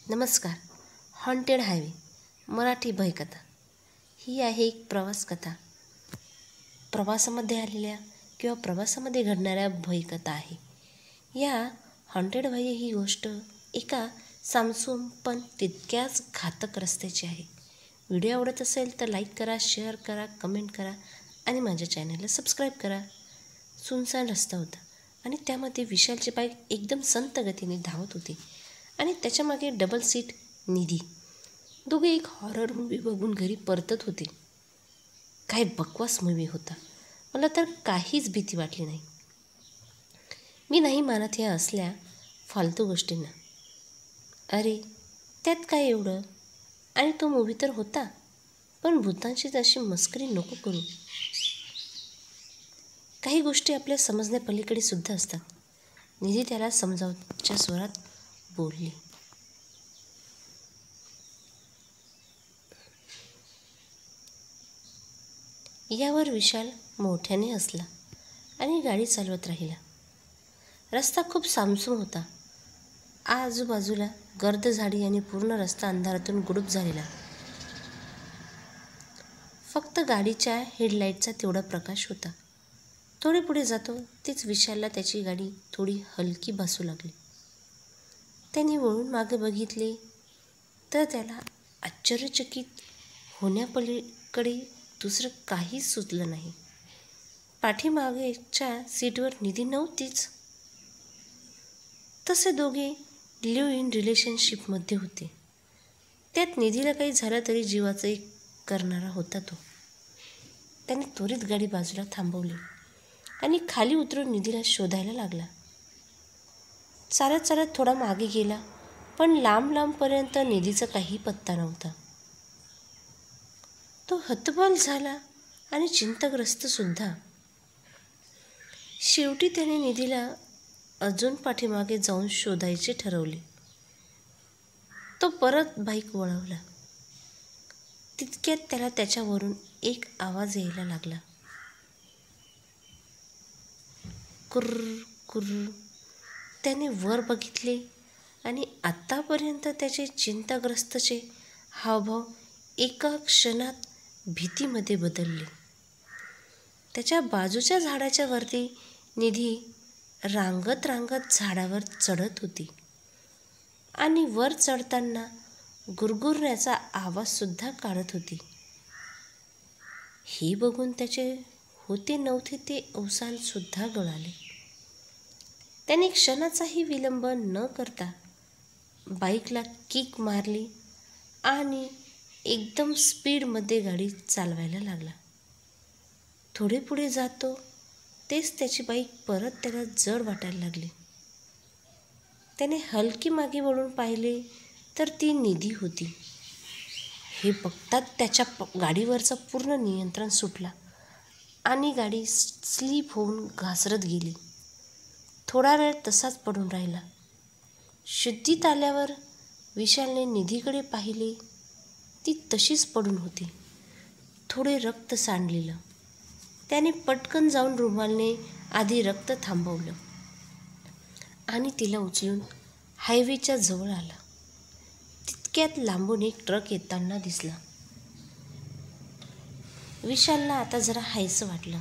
नमस्कार. Haunted highway Marathi भयकथा ही आहे एक प्रवास कथा. प्रवासामध्ये आलेल्या किंवा प्रवासामध्ये घडणाऱ्या भयकथा आहे. या हॉन्टेड हायवे ही गोष्ट एका सामसूम पण तितक्याच घातक रस्त्याची आहे. व्हिडिओ आवडत असेल तर लाईक करा, शेअर करा, कमेंट करा आणि माझ्या चॅनलला सबस्क्राईब करा. सुनसान रस्ता होता आणि त्यामध्ये विशालची बाईक एकदम संत गतीने धावत होती आणि त्याच्यामागे डबल सीट निधी. दोघे एक हॉरर मूवी बघून घरी परतत होते. काय बकवास मूवी होता. मला तर काहीच भीती वाटली नाही. मी नाही मानत ह्या असल्या फालतू गोष्टींना. अरे त्यात काय एवढं, आणि तो मूवी तर होता, पण भूतांची तशी मस्करी नको करू. काही गोष्टी आपल्या समजण्यापलीकडे सुद्धा असतात. निधी त्याला समजावच्या स्वरात बोलली. यावर विशाल मोठ्याने हसला आणि गाडी चालवत राहिला. रस्ता खूप सामसूम होता. आजूबाजूला गर्द झाडी आणि पूर्ण रस्ता अंधारातून गुडूप झालेला. फक्त गाडीच्या हेडलाईटचा तेवढा प्रकाश होता. थोडे पुढे जातो तेच विशालला त्याची गाडी थोडी हलकी भासू लागली. त्याने वळून मागे बघितले तर त्याला आश्चर्यचकित होण्यापलीकडे दुसरं काहीच सुचलं नाही. पाठीमागेच्या सीटवर निधी नव्हतीच. तसे दोघे लिव्ह इन रिलेशनशिपमध्ये होते. त्यात निधीला काही झालं तरी जीवाचं एक करणारा होता तो. त्याने त्वरित गाडी बाजूला थांबवली आणि खाली उतरून निधीला शोधायला लागला. चालत चालत थोडा मागे गेला, पण लांबपर्यंत निधीचा काही पत्ता नव्हता. तो हतबल झाला आणि चिंताग्रस्त सुद्धा. शेवटी त्याने निधीला अजून पाठीमागे जाऊन शोधायचे ठरवले. तो परत बाईक वळवला. तितक्यात त्याला त्याच्यावरून एक आवाज यायला लागला. कुर्र कुर्र. त्याने वर बघितले आणि आत्तापर्यंत त्याचे चिंताग्रस्तचे हावभाव एका क्षणात भीतीमध्ये बदलले. त्याच्या बाजूच्या झाडाच्या वरती निधी रांगत झाडावर चढत होती आणि वर चढताना गुरगुरण्याचा आवाजसुद्धा काढत होती. हे बघून त्याचे होते नव्हते ते अवसानसुद्धा गळाले. त्याने क्षणाचाही विलंब न करता बाईकला किक मारली आणि एकदम स्पीडमध्ये गाडी चालवायला लागला. थोडे पुढे जातो तेच त्याची बाईक परत त्याला जड वाटायला लागली. त्याने हलकी मागे वळून पाहिले तर ती निधी होती. हे बघतात त्याच्या गाडीवरचं पूर्ण नियंत्रण सुटला आणि गाडी स्लिप होऊन घसरत गेली. थोडा वेळ तसाच पडून राहिला. शुद्धीत आल्यावर विशालने निधीकडे पाहिले. ती तशीच पडून होती, थोडे रक्त सांडलेलं. त्याने पटकन जाऊन रुमालाने आधी रक्त थांबवलं आणि तिला उचलून हायवेच्या जवळ आला. तितक्यात लांबून एक ट्रक येताना दिसला. विशालला आता जरा हायसं वाटलं.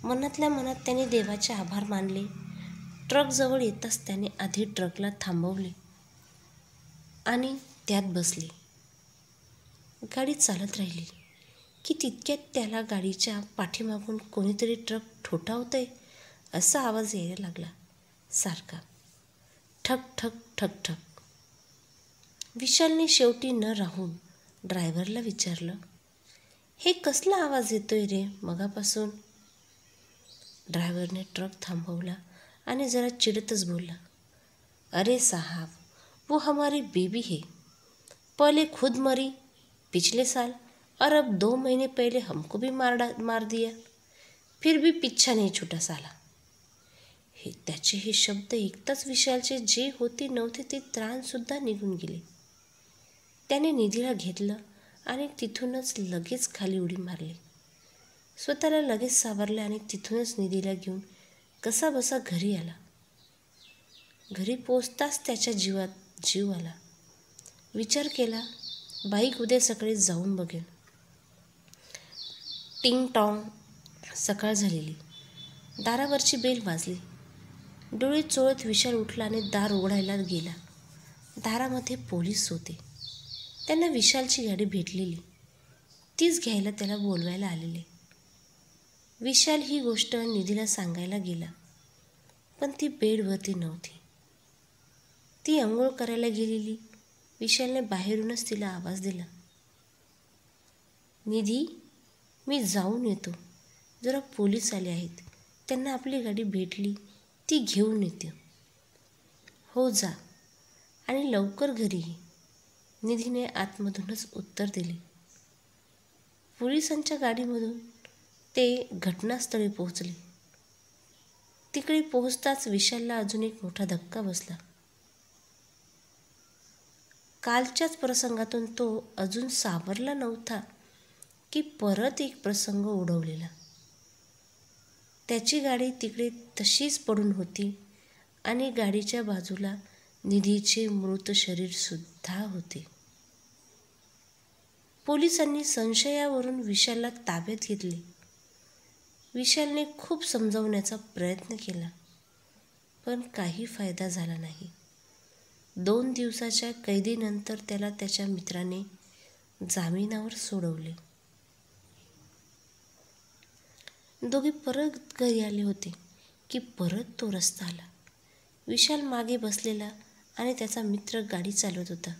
मनातल्या मनात त्याने देवाचे आभार मानले. ट्रक जवळ येताच त्याने आधी ट्रकला थांबवले आणि त्यात बसले. गाडी चालत राहिली की तितक्यात त्याला गाडीच्या पाठीमागून कोणीतरी ट्रक ठोठावतंय असा आवाज यायला लागला. सारखा ठक ठक ठक ठक. विशालने शेवटी न राहून ड्रायव्हरला विचारलं, हे कसला आवाज येतोय रे मगापासून? ड्रायव्हरने ट्रक थांबवला आणि जरा चिडतच बोलला, अरे साहब, वो हमारी बेबी है. पहले खुद मरी पिछले साल और अब 2 महीने पहले हमको भी मार दिया. फिर भी पीछा नहीं छूटा साला. त्याचे हे शब्द ऐकताच विशालचे जे होते नव्हते ते त्राणसुद्धा निघून गेले. त्याने निधीला घेतलं आणि तिथूनच लगेच खाली उडी मारली. स्वतःला लगेच सावरले आणि तिथूनच निधीला घेऊन कसाबसा घरी आला. घरी पोचताच त्याच्या जीवात जीव आला. विचार केला, बाईक उद्या सकाळी जाऊन बघेल. टिंग टॉंग. सकाळ झालेली. दारावरची बेल वाजली. डोळे चोळत विशाल उठला आणि दार उघडायला गेला. दारामध्ये पोलीस होते. त्यांना विशालची गाडी भेटलेली. तीच घ्यायला त्याला बोलवायला आलेले. विशाल ही गोष्ट निधीला सांगायला गेला, पण ती बेडवरती नव्हती. ती अंघोळ करायला गेलेली. विशालने बाहेरूनच तिला आवाज दिला, निधी, मी जाऊन येतो. जरा पोलीस आले आहेत. त्यांना आपली गाडी भेटली, ती घेऊन येते. हो जा, आणि लवकर घरी ये, निधीने आतमधूनच उत्तर दिले. पोलिसांच्या गाडीमधून ते घटनास्थळी पोहोचले. तिकडे पोहोचताच विशालला अजून एक मोठा धक्का बसला. कालच्याच प्रसंगातून तो अजून सावरला नव्हता की परत एक प्रसंग ओढवलेला. त्याची गाडी तिकडे तशीच पडून होती आणि गाडीच्या बाजूला निधीचे मृत शरीरसुद्धा होते. पोलिसांनी संशयावरून विशालला ताब्यात घेतले. विशालने खूप समजावण्याचा प्रयत्न केला, पण काही फायदा झाला नाही. 2 दिवसाच्या कैदीनंतर त्याला त्याच्या मित्राने जामिनावर सोडवले. दोघे परत घरी आले होते की परत तो रस्ता आला. विशाल मागे बसलेला आणि त्याचा मित्र गाडी चालवत होता.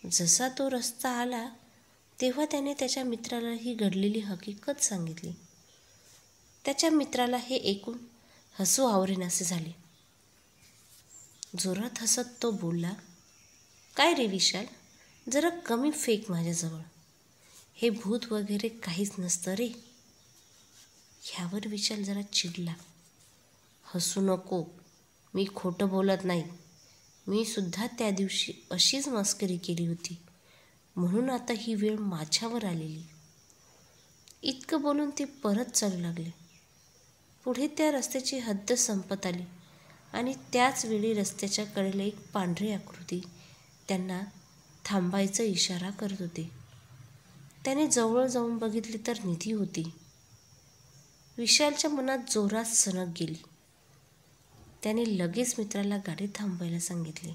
जसा तो रस्ता आला तेव्हा त्याने त्याच्या मित्राला ही घडलेली हकीकत सांगितली. त्याच्या मित्राला हे ऐकून हसू आवरेनासे झाले. जोरात हसत तो बोलला, काय रे विशाल, जरा कमी फेक माझ्याजवळ. हे भूत वगैरे काहीच नसतं रे. ह्यावर विशाल जरा चिडला. हसू नको, मी खोटं बोलत नाही. मी सुद्धा त्या दिवशी अशीच मस्करी केली होती, म्हणून आता ही वेळ माझ्यावर आलेली. इतकं बोलून ते परत चालू लागले. पुढे त्या रस्त्याची हद्द संपत आली आणि त्याच वेळी रस्त्याच्या कडेला एक पांढरी आकृती त्यांना थांबायचा इशारा करत होते. त्याने जवळ जाऊन बघितले तर निधी होती. विशालच्या मनात जोरात सनक गेली. त्याने लगेच मित्राला गाडी थांबवायला सांगितले.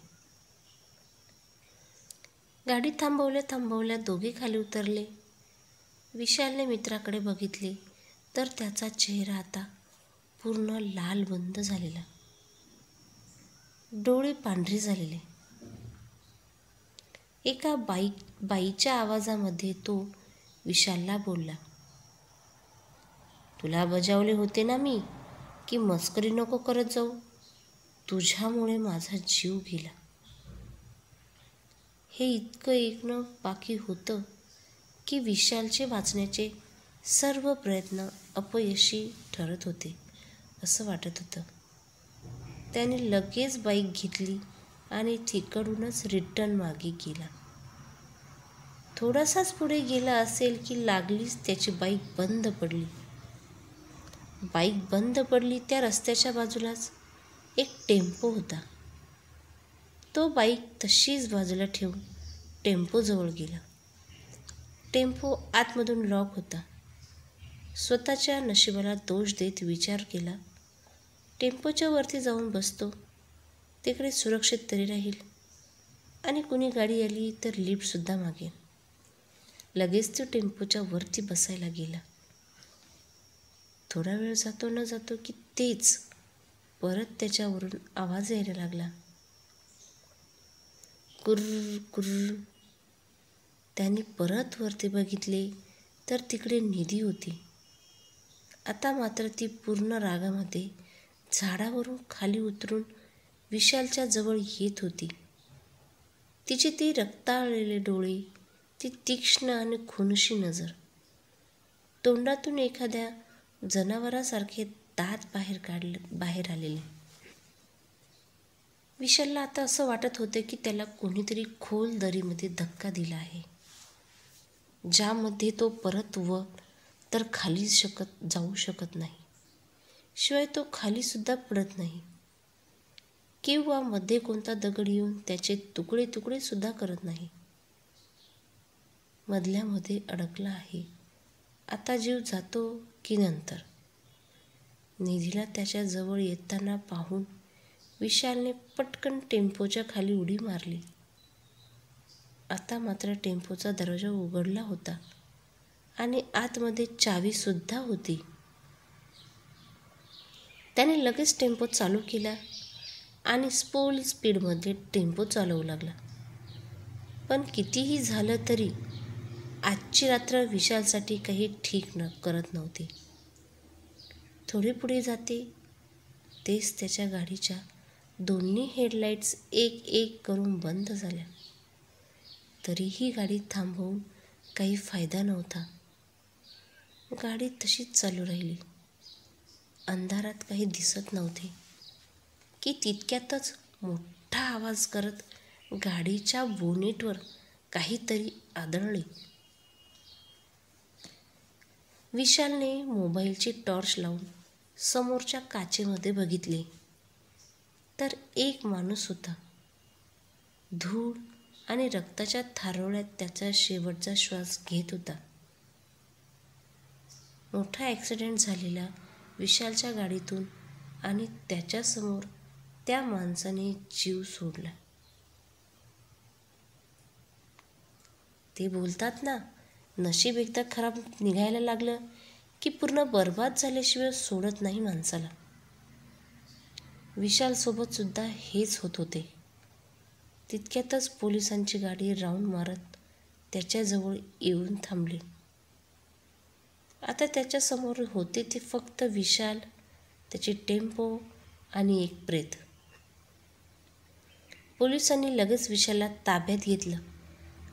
गाडी थांबवल्या दोघे खाली उतरले. विशालने मित्राकडे बघितले तर त्याचा चेहरा आता पूर्ण लालबंद झालेला, डोळे पांढरे झालेले. एका बाईच्या आवाजामध्ये तो विशालला बोलला, तुला बजावले होते ना मी की मस्करी नको करत जाऊ. तुझ्यामुळे माझा जीव गेला. हे इतकं ऐकणं बाकी होतं की विशालचे वाचण्याचे सर्व प्रयत्न अपयशी ठरत होते असं वाटत होतं. त्याने लगेच बाईक घेतली आणि तिकडूनच रिटर्न मागे गेला. थोडासाच पुढे गेला असेल की लागलीच त्याची बाईक बंद पडली. बाईक बंद पडली त्या रस्त्याच्या बाजूलाच एक टेम्पो होता. तो बाईक तशीच बाजूला ठेवून टेम्पोजवळ गेला. टेम्पो आतमधून लॉक होता. स्वतःच्या नशिबाला दोष देत विचार केला, टेम्पोच्या वरती जाऊन बसतो, तिकडे सुरक्षित तरी राहील आणि कुणी गाडी आली तर लिफ्टसुद्धा मागेल. लगेच तो टेम्पोच्या वरती बसायला गेला. थोडा वेळ जातो न जातो की तेच परत त्याच्यावरून आवाज यायला लागला, कुर्र कुर्र. त्याने परत वरती बघितले तर तिकडे निधी होती. आता मात्र ती पूर्ण रागामध्ये झाडावरून खाली उतरून विशालच्या जवळ येत होती. तिचे ते रक्ताळलेले डोळे, ती तीक्ष्ण आणि खुनशी नजर, तोंडातून एखाद्या जनावरासारखे दात बाहेर आलेले. विशालला आता असं वाटत होते की त्याला कोणीतरी खोल दरीमध्ये धक्का दिला आहे, ज्यामध्ये तो परत वर तर खाली जाऊ शकत नाही, शिवाय तो खालीसुद्धा पडत नाही. किंवा मध्ये कोणता दगड येऊन त्याचे तुकडे तुकडे सुद्धा करत नाही. मधल्यामध्ये अडकला आहे. आता जीव जातो की नंतर? निधीला त्याच्या जवळ येताना पाहून विशालने पटकन टेम्पोच्या खाली उडी मारली. आता मात्र टेम्पोचा दरवाजा उघडला होता आणि आतमध्ये चावीसुद्धा होती. त्याने लगेच टेम्पो चालू केला आणि फुल स्पीडमध्ये टेम्पो चालवू लागला. पण कितीही झालं तरी आजची रात्र विशालसाठी काही ठीक करत नव्हती. थोडे पुढे जाते तेच त्याच्या गाडीच्या दोन्ही हेडलाईट्स एक एक करून बंद झाल्या. तरीही गाडी थांबवून काही फायदा नव्हता. गाडी तशीच चालू राहिली. अंधारात काही दिसत नव्हते की तितक्यातच मोठा आवाज करत गाडीच्या बोनेटवर काहीतरी आदळले. विशालने मोबाईलची टॉर्च लावून समोरच्या काचेमध्ये बघितले तर एक माणूस होता. धूळ आणि रक्ताच्या थारोळ्यात त्याचा शेवटचा श्वास घेत होता. मोठा ॲक्सिडेंट झालेला विशालच्या गाडीतून आणि त्याच्यासमोर त्या माणसाने जीव सोडला. ते बोलतात ना, नशीब एकदा खराब निघायला लागलं की पूर्ण बर्बाद झाल्याशिवाय सोडत नाही माणसाला. विशालसोबत सुद्धा हेच होत होते. तितक्यातच पोलिसांची गाडी राऊंड मारत त्याच्याजवळ येऊन थांबली. आता त्याच्यासमोर होते ते फक्त विशाल, त्याची टेम्पो आणि एक प्रेत. पोलिसांनी लगेच विशालला ताब्यात घेतलं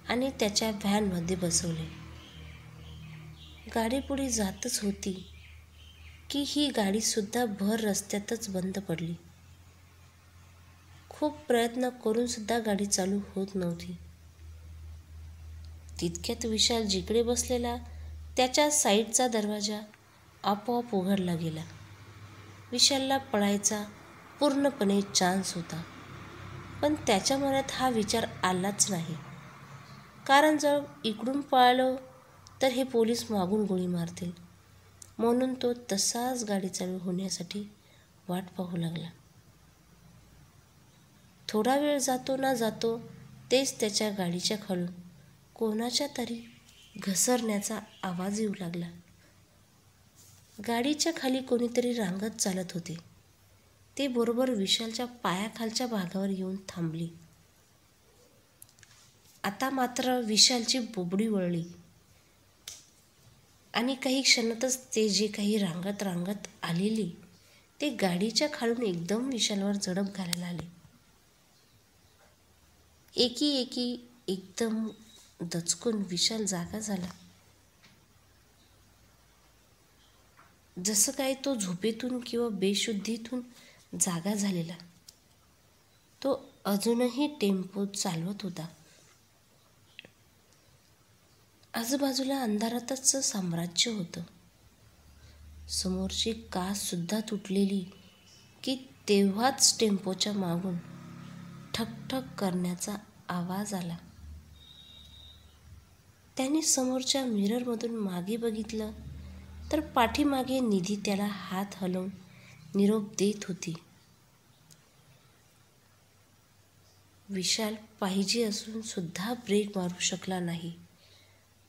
आणि त्याच्या व्हॅनमध्ये बसवले. गाडी पुढे जातच होती की ही गाडीसुद्धा भर रस्त्यातच बंद पडली. खूप प्रयत्न करूनसुद्धा गाडी चालू होत नव्हती. तितक्यात विशाल जिकडे बसलेला त्याच्या साईडचा दरवाजा आपोआप उघडला गेला. विशालला पळायचा पूर्णपणे चान्स होता, पण त्याच्या मनात हा विचार आलाच नाही. कारण जर इकडून पळालो तर हे पोलीस मागून गोळी मारतील, म्हणून तो तसाच गाडी चालू होण्यासाठी वाट पाहू लागला. थोडा वेळ जातो ना जातो तेच त्याच्या गाडीच्या खालून कोणाच्या तरी घसरण्याचा आवाज येऊ लागला. गाडीच्या खाली कोणीतरी रांगत चालत होते. ते बरोबर विशालच्या पायाखालच्या भागावर येऊन थांबली. आता मात्र विशालची बोबडी वळली आणि काही क्षणातच ते जे काही रांगत रांगत आलेली ते गाडीच्या खालून एकदम विशालवर झडप घालायला आले. एकी एकदम दचकून विशाल जागा झाला. जसं काय तो झोपेतून किंवा बेशुद्धीतून जागा झालेला. तो अजूनही टेम्पो चालवत होता. आजूबाजूला अंधारातच साम्राज्य होतं. समोरची काचसुद्धा तुटलेली की तेव्हाच टेम्पोच्या मागून ठकठक करण्याचा आवाज आला. त्याने समोरच्या मिररमधून मागे बघितलं तर पाठीमागे निधी त्याला हात हलवून निरोप देत होती. विशाल पाहिजे असून सुद्धा ब्रेक मारू शकला नाही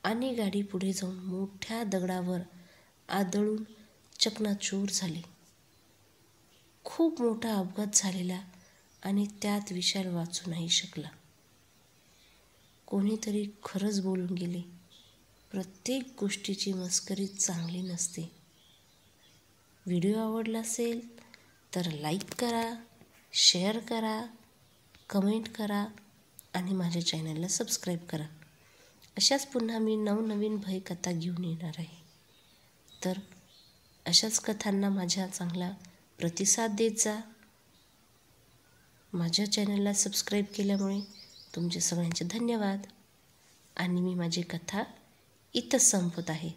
आणि गाडी पुढे जाऊन मोठ्या दगडावर आदळून चकनाचूर झाली. खूप मोठा अपघात झालेला आणि त्यात विशाल वाचू नाही शकला. कोणीतरी खरंच बोलून गेले, प्रत्येक गोष्टीची मस्करी चांगली नसते. व्हिडिओ आवडला असेल तर लाईक करा, शेअर करा, कमेंट करा आणि माझ्या चॅनलला सबस्क्राईब करा. अशाच पुन्हा मी नवनवीन भयकथा घेऊन येणार आहे. तर अशाच कथांना माझ्या चांगला प्रतिसाद देत जा. माझ्या चॅनलला सबस्क्राईब केल्यामुळे तुमचे सगळ्यांचे धन्यवाद आणि मी माझी कथा इथंच संपवत आहे.